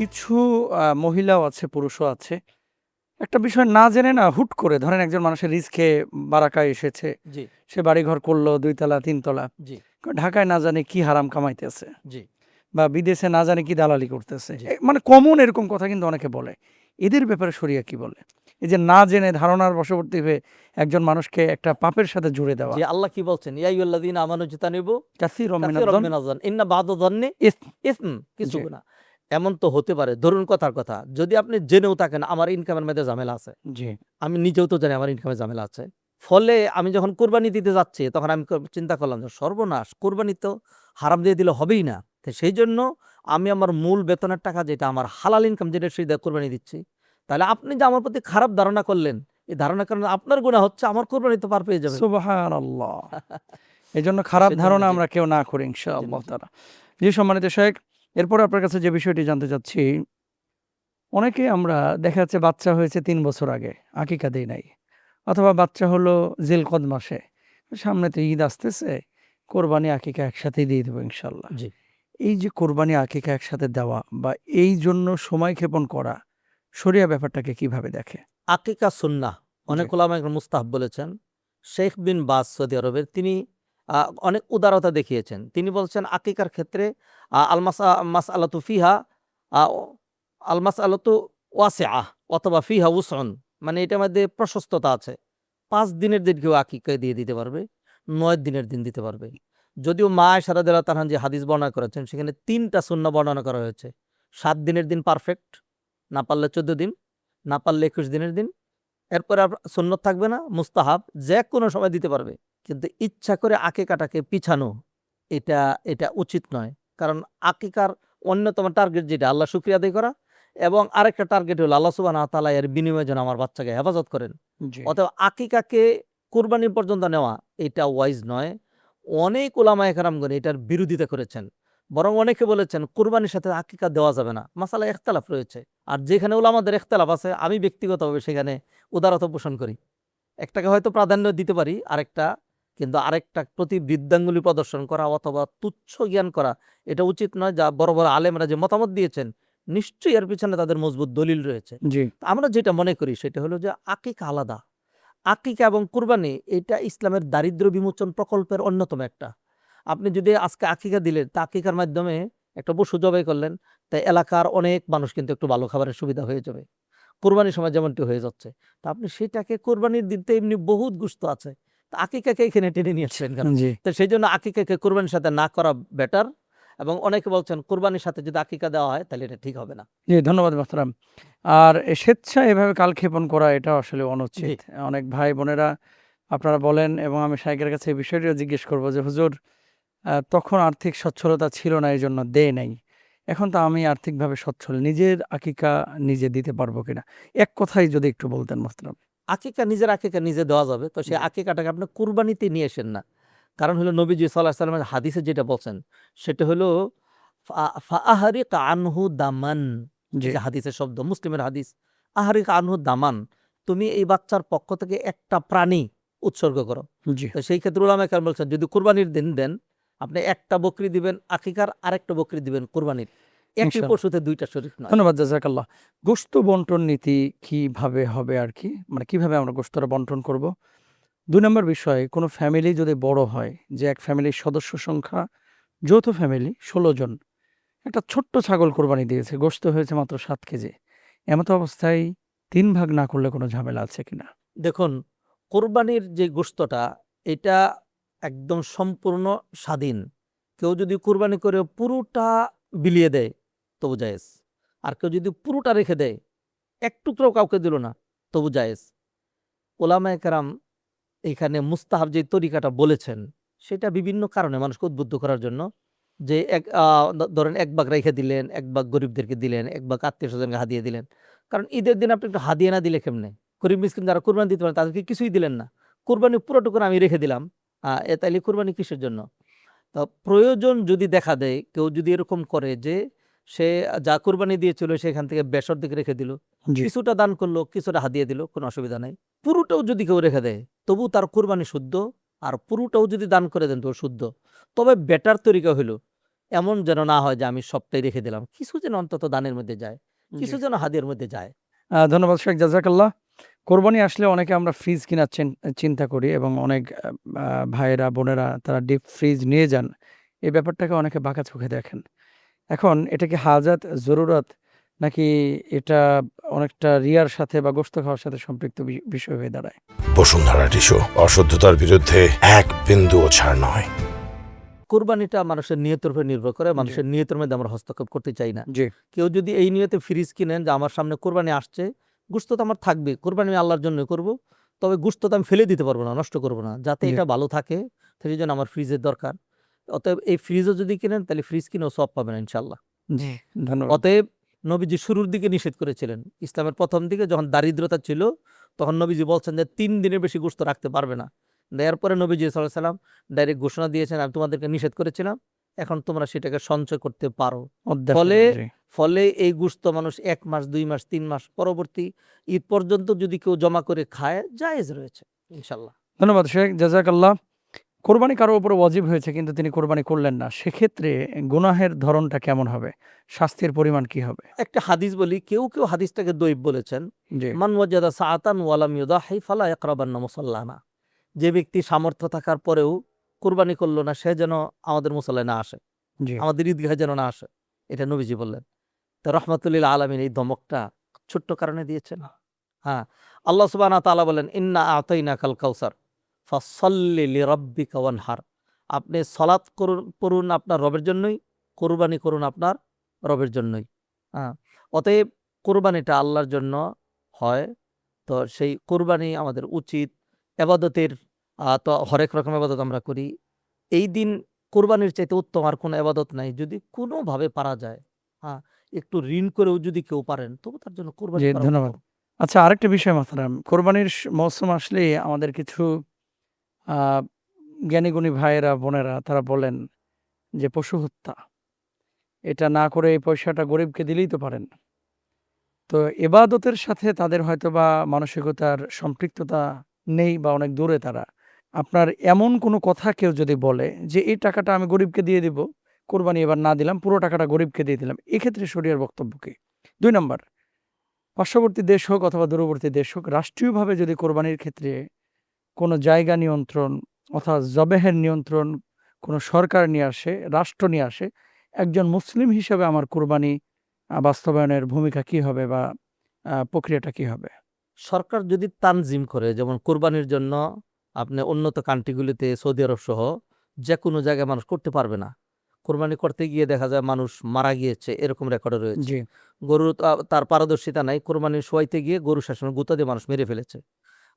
কিছু মহিলাও আছে, পুরুষও আছে। একটা বিষয় না জেনে না হুট করে ধরেন একজন মানুষের রিস্কে বারাকায় এসেছে। জি, সে বাড়িঘর করলো ২ তলা ৩ তলা। জি, ঢাকায় না জানি কি হারাম কামাইতেছে জি, বা বিদেশে না জানি কি দালালি করতেছে। জি। মানে কমন এরকম কথা কিন্তু অনেকে বলে। এদের ব্যাপারে শরিয়া কি বলে? এই যে না জেনে ধারণার বশবর্তী হয়ে একজন মানুষকে একটা পাপের সাথে জুড়ে দেওয়া। জি, আল্লাহ কি বলছেন? ইয়া আইয়ুহাল্লাযীনা আমানু ইজতানিবু কাসীরাম মিনাজ কাসীরাম জন মিনাজ-জান্নি ইন্না বা'দা-যান্নি ইসম। ইসম, কিছু জি, গুনাহ। এমন তো হতে পারে, ধরুন কথার কথা, যদি আপনি জেনেও থাকেন আমার ইনকামের মধ্যে ঝামেলা আছে। জি। আমি নিজেও তো জানি আমার ইনকামে ঝামেলা আছে। ফলে আমি যখন কোরবানি দিতে যাচ্ছি তখন আমি চিন্তা করলাম যে সর্বনাশ! কোরবানি তো হারাম দিয়ে দিলে হবেই না। তো সেইজন্য আমি আমার মূল বেতনের টাকা যেটা আমার হালাল ইনকাম যেটা সেই দিয়ে কোরবানি দিচ্ছি। তাহলে আপনি যে আমার প্রতি খারাপ ধারণা করলেন, এই ধারণার কারণে আপনার গুনাহ হচ্ছে, আমার কোরবানি তো পার পেয়ে যাবে। সুবহানাল্লাহ! এজন্য তো খারাপ সেজন্য ধারণা জি, আমরা কেউ না করি জি, ইনশাআল্লাহ জি, তাআলা। জি, সম্মানিত শায়েখ, এরপরে আপনার কাছে যে বিষয়টি জানতে চাচ্ছি, অনেকে আমরা দেখা যাচ্ছে বাচ্চা হয়েছে ৩ বছর আগে, আকিকা দেই নাই। অথবা বাচ্চা হলো জিলকদ মাসে। সামনে তো ঈদ আসতেছে, কোরবানি আকিকা একসাথেই দিয়ে দেবো ইনশাআল্লাহ। জি। এই যে কোরবানি আকিকা একসাথে দেওয়া বা এই জন্য সময় ক্ষেপণ করা, শরিয়া ব্যাপারটাকে কিভাবে দেখে? আকিকা সুন্নাহ জি, অনেক উলামা একরাম মুস্তাহাব বলেছেন। শেখ বিন বাজ সৌদি আরবের তিনি আ অনেক উদারতা দেখিয়েছেন। তিনি বলছেন আকিকার ক্ষেত্রে আ আল মাসা মাসআলাতু ফিহা আ আল মাসআলাতু ওয়াসিআহ অথবা ফিহা উসউন, মানে এটার মধ্যে প্রশস্ততা আছে। ৫ দিনের দিন কেউ আকিকা দিয়ে দিতে পারবে, ৯ দিনের দিন দিতে পারবে। যদিও মা আয়েশা রাদিয়াল্লাহু তাআলা যে হাদিস বর্ণনা করেছেন সেখানে ৩ টা সুন্নাহ বর্ণনা করা হয়েছে। ৭ দিনের দিন পারফেক্ট, না পারলে ১৪ দিন, না পারলে ২১ দিনের দিন। এরপরে আর সুন্নত থাকবে না, মুস্তাহাব যেকোনো সময় দিতে পারবে। কিন্তু ইচ্ছা করে আকিকাটাকে পিছানো এটা এটা উচিত নয়। কারণ আকিকার অন্যতম টার্গেট যেটা আল্লাহ শুকরিয়া আদায় করা, এবং আরেকটা টার্গেট হলো আল্লাহ সুবহানাহু ওয়া তাআলা এর বিনিময়ে যেন আমার বাচ্চাকে হেফাজত করেন। জি। অতএব আকিকাকে কুরবানি পর্যন্ত নেওয়া এটা ওয়াইজ নয়। অনেক উলামায়ে কেরামগণ এটার বিরোধিতা করেছেন। বরং অনেকে বলেছেন কুরবানির সাথে আকিকা দেওয়া যাবে না। মাসালায় ইখতিলাফ রয়েছে। আর যেখানে উলামাদের ইখতিলাফ আছে আমি ব্যক্তিগতভাবে সেখানে উদারতা পোষণ করি। একটাকে হয়তো প্রাধান্য দিতে পারি, আরেকটা প্রতি বৃদ্ধাঙ্গুলি প্রদর্শন করা অথবা তুচ্ছ জ্ঞান করা এটা উচিত নয়। যা বড়, বড় আলেমরা যে মতামত দিয়েছেন নিশ্চয়ই এর পিছনে তাদের মজবুত দলিল রয়েছে। জি, তো আমরা যেটা মনে করি সেটা হলো যে আকিকা আলাদা। আকিকা এবং কুরবানি এটা ইসলামের দারিদ্র্য বিমোচন প্রকল্পের অন্যতম একটা। আপনি যদি আজকে আকিকা দিলেন, তা আকিকার মাধ্যমে একটা পশু জবাই করলেন, তাই এলাকার অনেক মানুষ কিন্তু একটু ভালো খাবারের সুবিধা হয়ে যাবে। কোরবানির সময় যেমনটি হয়ে যাচ্ছে। তো আপনি সেটাকে কোরবানির দিন তো এমনি বহুত গোশত আছে। তো আকিকাকে এখানে টেনে নিয়ে আসলেন কেন? জি, তো সেইজন্য আকিকাকে কোরবানির সাথে না করা বেটার, এবং অনেকে বলছেন কোরবানির সাথে যদি আকিকা দেওয়া হয় তাহলে এটা ঠিক হবে না। জি, ধন্যবাদ মোহতারাম। আর স্বেচ্ছায় এভাবে কালক্ষেপণ করা এটা আসলে জি, অনুচিত। অনেক ভাই বোনেরা আপনারা বলেন এবং আমি শায়েখের কাছে এই বিষয়টিও জিজ্ঞেস করব যে, হুজুর তখন আর্থিক সচ্ছলতা ছিল না এজন্য দেয় নাই। এখন তো আমি আর্থিকভাবে সচ্ছল। নিজের আকিকা নিজে দিতে পারবো কিনা? এক কথায় যদি একটু বলতেন মোহতারাম। নিজের আকিকা নিজে দেওয়া যাবে। তো সেই জি, আকিকাটাকে আপনি কুরবানিতে নিয়ে আসেন না। কারণ হলো নবীজি সাল্লাল্লাহু আলাইহি ওয়াসাল্লামের হাদিসে যেটা বলছেন সেটা হলো ফাআহরিক আনহু দামান। জি, এই যে হাদিসের শব্দ, মুসলিমের হাদিস। আহরিক আনহু দামান। তুমি এই বাচ্চার পক্ষ থেকে একটা প্রাণী উৎসর্গ করো। জি, তো সেই ক্ষেত্রে উলামায়ে কেরাম বলছেন যদি কুরবানির দিন দেন, আপনি একটা বকরি দিবেন আকিকার, আরেকটা বকরি দিবেন কুরবানির। একই ইনশাআল্লাহ। পশুতে ২ টা শরীক নয়। ধন্যবাদ জাযাকাল্লাহ। গোশত বন্টন নীতি কিভাবে হবে আরকি? মানে কিভাবে আমরা গোশতটা বন্টন করব? ২ নম্বর বিষয়, কোনো ফ্যামিলি যদি বড় হয়, যে এক ফ্যামিলির সদস্য সংখ্যা যৌথ ফ্যামিলি ১৬ জন। একটা ছোট্ট ছাগল কোরবানি দিয়েছে। গোশত হয়েছে মাত্র ৭ কেজি। এমত অবস্থায় ৩ ভাগ না করলে কোনো ঝামেলা আছে কিনা? দেখুন, কোরবানির যে গোশতটা এটা একদম সম্পূর্ণ স্বাধীন। কেউ যদি কোরবানি করে পুরোটা বিলিয়ে দেয় তবু জায়েজ। আর কেউ যদি পুরোটা রেখে দেয়, এক টুকরাও কাউকে দিল না, তবু জায়েজ। ওলামায়ে কেরাম এইখানে মুস্তাহাব যে তরিকাটা বলেছেন সেটা বিভিন্ন কারণে মানুষকে উদ্বুদ্ধ করার জন্য, যে এক ধরেন ১ ভাগ রেখে দিলেন, ১ ভাগ গরিবদেরকে দিলেন, ১ ভাগ আত্মীয়স্বজনকে হাদিয়া দিলেন। কারণ ঈদের দিন আপনি একটু হাদিয়া না দিলে কেমনে? গরিব মিসকিন যারা কুরবানি দিতে পারেন তাদেরকে কিছুই দিলেন না। কুরবানি পুরোটুকুন আমি রেখে দিলাম। তাইলে কুরবানি কিসের জন্য? তো প্রয়োজন যদি দেখা দেয়, কেউ যদি এরকম করে যে সে যা কুরবানি দিয়েছিল সেখান থেকে বেসর দিকে রেখে দিল, জি, কিছুটা দান করলো, কিছুটা হাদিয়া দিল, কোনো অসুবিধা নাই। পুরোটাও যদি কেউ রেখে দেয় তবু তার কুরবানি শুদ্ধ, আর পুরোটাও যদি দান করে দেন তো শুদ্ধ। তবে বেটার তরিকা হইল এমন যেন না হয় যে আমি সবটাই রেখে দিলাম, কিছু যেন অন্তত দানের মধ্যে যায়, জি। কিছু যেন হাদিয়ার মধ্যে যায়। ধন্যবাদ শেখ জাযাকাল্লাহ। কোরবানি আসলে অনেকে আমরা ফ্রিজ কেনার চিন্তা করি এবং অনেক ভাইয়েরা, বোনেরা তারা ডিপ ফ্রিজ নিয়ে যান। এই ব্যাপারটাকে অনেকে বাঁকা চোখে দেখেন। এখন এটা কি হাজাত, জরুরত নাকি এটা অনেকটা রিয়ার সাথে বা গোশত খাওয়ার সাথে সম্পৃক্ত বিষয় হয়ে দাঁড়ায়? বসুন্ধরা টিস্যু, অশুদ্ধতার বিরুদ্ধে এক বিন্দুও ছাড় নয়। কোরবানিটা মানুষের নিয়তের উপর নির্ভর করে, জি। মানুষের নিয়তের মধ্যে আমরা হস্তক্ষেপ করতে চাই না। জি, কেউ যদি এই নিয়তে ফ্রিজ কিনেন যে আমার সামনে কোরবানি আসছে, গোশত তো আমার থাকবে, কোরবানি আমি আল্লাহর জন্য করব, তবে গোশত তো আমি ফেলে দিতে পারবো না, নষ্ট করব না, যাতে জি, এটা ভালো থাকে, সেই জন্য আমার ফ্রিজের দরকার। অতএব এই ফ্রিজও যদি কিনেন তাহলে ফ্রিজ কিনেও সব পাবেন ইনশাল্লাহ। জি, ধন্যবাদ। অতএব নবীজি শুরুর দিকে নিষেধ করেছিলেন, ইসলামের প্রথম দিকে যখন দারিদ্রতা ছিল তখন নবীজি বলছেন যে ৩ দিনের বেশি গোশত রাখতে পারবে না। এরপরে নবীজি সাল্লাল্লাহু আলাইহি ওয়াসাল্লাম ডাইরেক্ট ঘোষণা দিয়েছেন, আমি তোমাদেরকে নিষেধ করেছিলাম, এখন তোমরা সেটাকে সঞ্চয় করতে পারো। ফলে জি। ফলে এই গোশত মানুষ ১ মাস, ২ মাস, ৩ মাস পরবর্তী ঈদ পর্যন্ত যদি কেউ জমা করে খায়, জায়েজ রয়েছে ইনশাল্লাহ। ধন্যবাদ শেখ জাযাকাল্লাহ। কোরবানি কারো উপরে ওয়াজিব হয়েছে কিন্তু তিনি কোরবানি করলেন না। সেক্ষেত্রে গুনাহের ধরনটা কেমন হবে? শাস্তির পরিমাণ কি হবে? একটা হাদিস বলি, কেউ হাদিসটাকে দঈফ বলেছেন। জি, মান ওয়াজাদা সাআতান ওয়া লাম ইউদাহি ফালা ইয়াকরাবান্না মুসাল্লানা। যে ব্যক্তি সামর্থ্য থাকার পরেও কুরবানি করলো না, সে যেন আমাদের মুসল্লায় না আসে, জি, আমাদের ঈদগাহে যেন না আসে। এটা নবীজি বললেন। তো রহমাতুল্লিল আলামিন এই ধমকটা ছোট্ট কারণে দিয়েছেন। হ্যাঁ, আল্লাহ সুবহানাহু ওয়া তাআলা বলেন, ইন্না আতাইনাকাল কাউসার ফাসাল্লি লিরাব্বিকা ওয়ানহার। আপনি সালাত পড়ুন আপনার রবের জন্যই, কুরবানি করুন আপনার রবের জন্যই। হ্যাঁ, অতএব কুরবানিটা আল্লাহর জন্য হয়। তো সেই কুরবানি আমাদের উচিত। এবাদতের তো হরেক রকম এবাদত আমরা করি। এই দিন কুরবানির চাইতে উত্তম আর কোনো এবাদত নাই। যদি কোনোভাবে পারা যায়, হ্যাঁ, একটু ঋণ করেও যদি কেউ পারেন, তবু তার জন্য কুরবানি জি, করা ধন্যবাদ। উত্তম। আচ্ছা, আরেকটা বিষয় মাহতারাম, কোরবানির মৌসুম আসলেই আমাদের কিছু আ জ্ঞানী-গুণী ভাইয়েরা, বোনেরা তারা বলেন যে পশু হত্যা। এটা না করে এই পয়সাটা গরিবকে দিলেই তো পারেন। তো এবাদতের সাথে তাদের হয়তোবা মানসিকতার সম্পৃক্ততা নেই বা অনেক দূরে তারা। আপনার এমন কোনো কথা কেউ যদি বলে যে, "এই টাকাটা আমি গরিবকে দিয়ে দিব, কোরবানি এবার না দিলাম, পুরো টাকাটা গরিবকে দিয়ে দিলাম।" এক্ষেত্রে শরিয়ার বক্তব্য কি? ২ নাম্বার, পার্শ্ববর্তী দেশ হোক অথবা দূরবর্তী দেশ হোক, রাষ্ট্রীয়ভাবে যদি কোরবানির ক্ষেত্রে কোনো জায়গা নিয়ন্ত্রণ অর্থাৎ জবেহের নিয়ন্ত্রণ কোনো সরকার নিয়ে আসে, রাষ্ট্র নিয়ে আসে, একজন মুসলিম হিসেবে আমার কোরবানি বাস্তবায়নের ভূমিকা কি হবে বা প্রক্রিয়াটা কি হবে? সরকার যদি তানজিম করে, যেমন কোরবানির জন্য আপনি উন্নত কান্ট্রিগুলিতে সৌদি আরব সহ যেকোনো জায়গায় মানুষ করতে পারবে না। কোরবানি করতে গিয়ে দেখা যায় মানুষ মারা গিয়েছে, এরকম রেকর্ডও রয়েছে। জি, গরু তার পারদর্শিতা নাই, কোরবানির শোয়াইতে গিয়ে গরু শাসনের গুঁতা দিয়ে মানুষ মেরে ফেলেছে।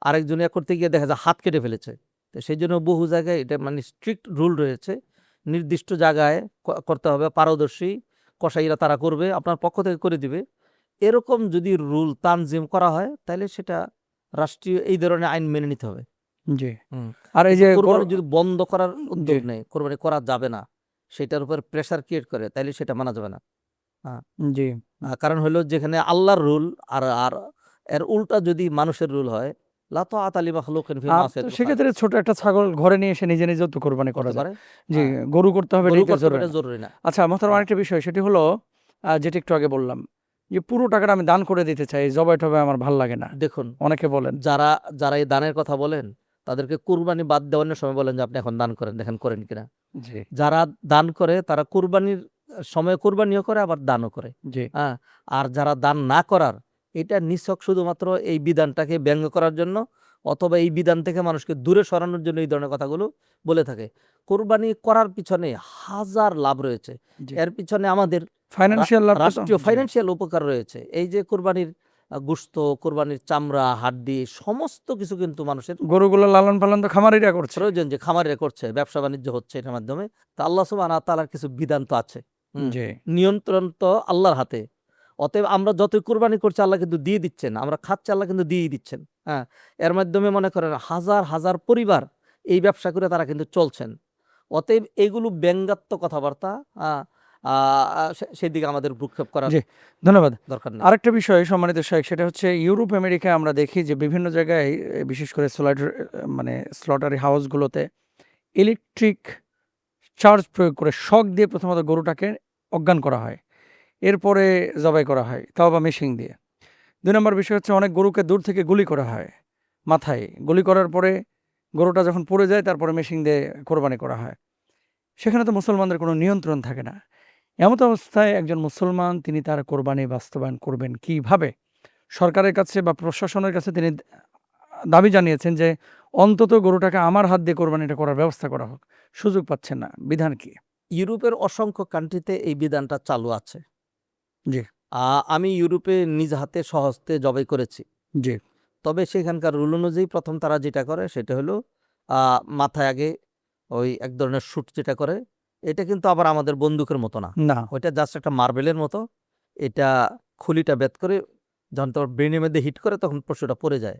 আরেকজন করতে গিয়ে দেখা যায় হাত কেটে ফেলেছে। তো সেই জন্য বহু জায়গায় এটা মানে স্ট্রিক্ট রুল রয়েছে। নির্দিষ্ট জায়গায় করতে হবে, পারদর্শী কসাইরা তারা করবে, আপনার পক্ষ থেকে করে দিবে। এরকম যদি রুল তানজিম করা হয়, তাহলে সেটা রাষ্ট্রীয় এই ধরনের আইন মেনে নিতে হবে। জি। হুম। আর এই কিন্তু যে কোরবানি যদি বন্ধ করার জি, উদ্যোগ নেয়, কোরবানি করা যাবে না, সেটার উপর প্রেশার ক্রিয়েট করে, তাইলে সেটা মানা যাবে না। হ্যাঁ, জি। কারণ হলো যেখানে আল্লাহর রুল আর আর এর উল্টা যদি মানুষের রুল হয়, লা তাআতা লি মাখলুকিন ফি তো মাসিয়াতিল খালিক। সেক্ষেত্রে ছোট একটা ছাগল ঘরে নিয়ে এসে নিজে, নিজেও তো কোরবানি করা করতে যায়। পারে। জি, হ্যাঁ, গরু করতে হবে গরু এটাই তো করতে হবে জরুরি এটা না। জরুরি না। আচ্ছা মোহতারাম, হ্যাঁ, আরেকটা বিষয় সেটি হলো যেটি একটু আগে বললাম যে পুরো টাকাটা আমি দান করে দিতে চাই, জবাই-টবাই আমার ভাল লাগে না। দেখুন, অনেকে বলেন। যারা যারা এই দানের কথা বলেন, তাদেরকে কুরবানি বাদ দেওয়ানোর সময় বলেন যে আপনি এখন দান করেন, দেখেন করেন কিনা। জি, যারা দান করে তারা কুরবানির সময় কুরবানিও করে, আবার দানও করে। জি, হ্যাঁ, আর যারা দান না করার, এটা নিছক শুধুমাত্র এই বিধানটাকে ব্যঙ্গ করার জন্য অথবা এই বিধান থেকে মানুষকে দূরে সরানোর জন্য এই ধরনের কথাগুলো বলে থাকে। কোরবানি করার পিছনে হাজার লাভ রয়েছে। জি। এর পিছনে আমাদের ফাইন্যান্সিয়াল লাভটা তো রাষ্ট্রীয় জি। ফাইন্যান্সিয়াল উপকার রয়েছে। এই যে কোরবানির গোশত, কোরবানির চামড়া, হাড্ডি সমস্ত কিছু কিন্তু মানুষের গরুগুলো লালন-পালন তো খামারিরা করছে। প্রয়োজন, যে খামারে করছে, ব্যবসা-বাণিজ্য হচ্ছে এটার মাধ্যমে। তো আল্লাহ সুবহানাহু ওয়া তাআলার কিছু বিধান তো আছে। হুম। জি, নিয়ন্ত্রণ তো আল্লাহর হাতে। অতএব আমরা যতই কুরবানি করছি আল্লাহ কিন্তু দিয়ে দিচ্ছেন। আমরা খাচ্ছি, আল্লাহ কিন্তু দিয়েই দিচ্ছেন। হ্যাঁ? এর মাধ্যমে মনে করেন হাজার, হাজার পরিবার এই ব্যবসা করে তারা কিন্তু চলছেন। অতএব এগুলো ব্যঙ্গাত্মক কথাবার্তা আ আ সেদিকে আমাদের ভ্রুক্ষেপ করার জি। ধন্যবাদ। দরকার নেই। আরেকটা বিষয় সম্মানিত শাইখ, সেটা হচ্ছে ইউরোপ, আমেরিকায় আমরা দেখি যে বিভিন্ন জায়গায় বিশেষ করে মানে স্লটারি হাউসগুলোতে ইলেকট্রিক চার্জ প্রয়োগ করে শক দিয়ে প্রথমত গরুটাকে অজ্ঞান করা হয়, এরপরে জবাই করা হয়, তাও বা মেশিন দিয়ে। ২ নম্বর বিষয় হচ্ছে অনেক গরুকে দূর থেকে গুলি করা হয় মাথায়। গুলি করার পরে গরুটা যখন পড়ে যায় তারপরে মেশিন দিয়ে কোরবানি করা হয়। সেখানে তো মুসলমানদের কোনো নিয়ন্ত্রণ থাকে না। এমত অবস্থায় একজন মুসলমান তিনি তার কোরবানি বাস্তবায়ন করবেন কিভাবে? সরকারের কাছে বা প্রশাসনের কাছে তিনি দাবি জানিয়েছেন যে অন্তত গরুটাকে আমার হাত দিয়ে কোরবানিটা করার ব্যবস্থা করা হোক। সুযোগ পাচ্ছেন না। বিধান কি? ইউরোপের অসংখ্য কান্ট্রিতে এই বিধানটা চালু আছে। জি, আমি ইউরোপে নিজ হাতে স্বহস্তে জবাই করেছি। জি। তবে সেখানকার রুল অনুযায়ী প্রথম তারা যেটা করে সেটা হলো মাথায় আগে ওই এক ধরনের শ্যুট যেটা করে, এটা কিন্তু আবার আমাদের বন্দুকের মতো না। না। ওইটা জাস্ট একটা মার্বেলের মতো। এটা খুলিটা বেদ করে যখন তোর ব্রেনের মধ্যে হিট করে তখন পশুটা পড়ে যায়।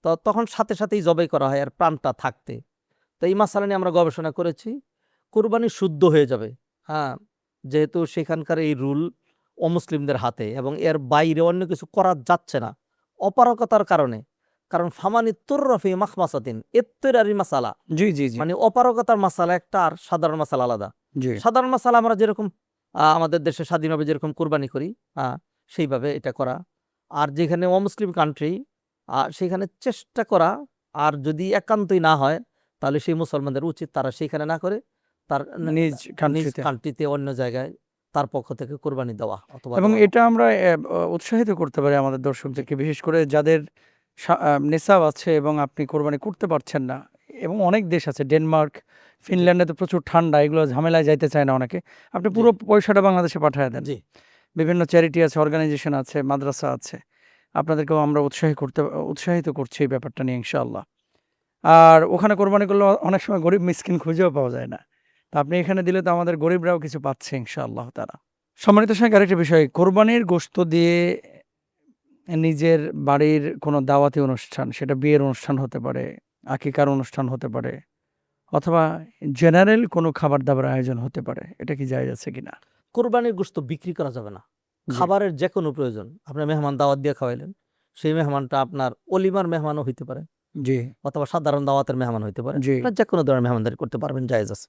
তো তখন সাথে সাথেই জবাই করা হয় আর প্রাণটা থাকতে। তো এই মাসালা নিয়ে আমরা গবেষণা করেছি। কুরবানি শুদ্ধ হয়ে যাবে, হ্যাঁ, যেহেতু সেখানকার এই রুল অমুসলিমদের হাতে এবং এর বাইরে অন্য কিছু করা যাচ্ছে না অপারগতার কারণে। কারণ ফামানি তুররফি মাখমাসাতিন এত্তেরারি মাসালা, জি, জি, জি, মানে অপারগতার মাসালা একটা আর সাধারণ মাসালা আলাদা। জি। সাধারণ মাসালা আমরা যেরকম আমাদের দেশে স্বাধীনভাবে যেরকম কুরবানি করি সেইভাবে এটা করা। আর যেখানে অমুসলিম কান্ট্রি সেখানে চেষ্টা করা, আর যদি একান্তই না হয় তাহলে সেই মুসলমানদের উচিত তারা সেইখানে না করে তার নিজ নিজ কান্ট্রিতে। কান্ট্রিতে অন্য জায়গায় তার পক্ষ থেকে কোরবানি দেওয়া অথবা এবং দেওয়া। এটা আমরা উৎসাহিত করতে পারি আমাদের দর্শকদেরকে, বিশেষ করে যাদের নেশাব আছে এবং আপনি কোরবানি করতে পারছেন না। এবং অনেক দেশ আছে, ডেনমার্ক, ফিনল্যান্ডে তো প্রচুর ঠান্ডা, এগুলো ঝামেলায় যাইতে চায় না অনেকে। আপনি পুরো পয়সাটা বাংলাদেশে পাঠায় দেন। জি, বিভিন্ন চ্যারিটি আছে, অর্গানাইজেশন আছে, মাদ্রাসা আছে। আপনাদেরকেও আমরা উৎসাহিত করছি এই ব্যাপারটা নিয়ে ইনশাআল্লাহ। আর ওখানে কোরবানি করলে অনেক সময় গরিব মিসকিন খুঁজেও পাওয়া যায় না। তো আপনি এখানে দিলে তো আমাদের গরিবরাও কিছু পাচ্ছে ইনশাআল্লাহ তাআলা। সম্মানিত শাইখ, আরেকটা বিষয়, কোরবানির গোশত দিয়ে নিজের বাড়ির কোনো দাওয়াতি অনুষ্ঠান, সেটা বিয়ের অনুষ্ঠান হতে পারে, আকিকার অনুষ্ঠান হতে পারে, অথবা জেনারেল কোনো খাবার-দাবার আয়োজন হতে পারে। এটা কি জায়েজ আছে কিনা? কোরবানির গোশত বিক্রি করা যাবে না। জি, খাবারের যে কোনো প্রয়োজন, আপনার মেহমান দাওয়াত দিয়ে খাওয়াইলেন, সেই মেহমানটা আপনার অলিমার মেহমানও হইতে পারে জি, অথবা সাধারণ দাওয়াতের মেহমান হইতে পারে। জি। আপনার যে কোনো ধরনের মেহমানদারি করতে পারবেন, জায়েজ আছে।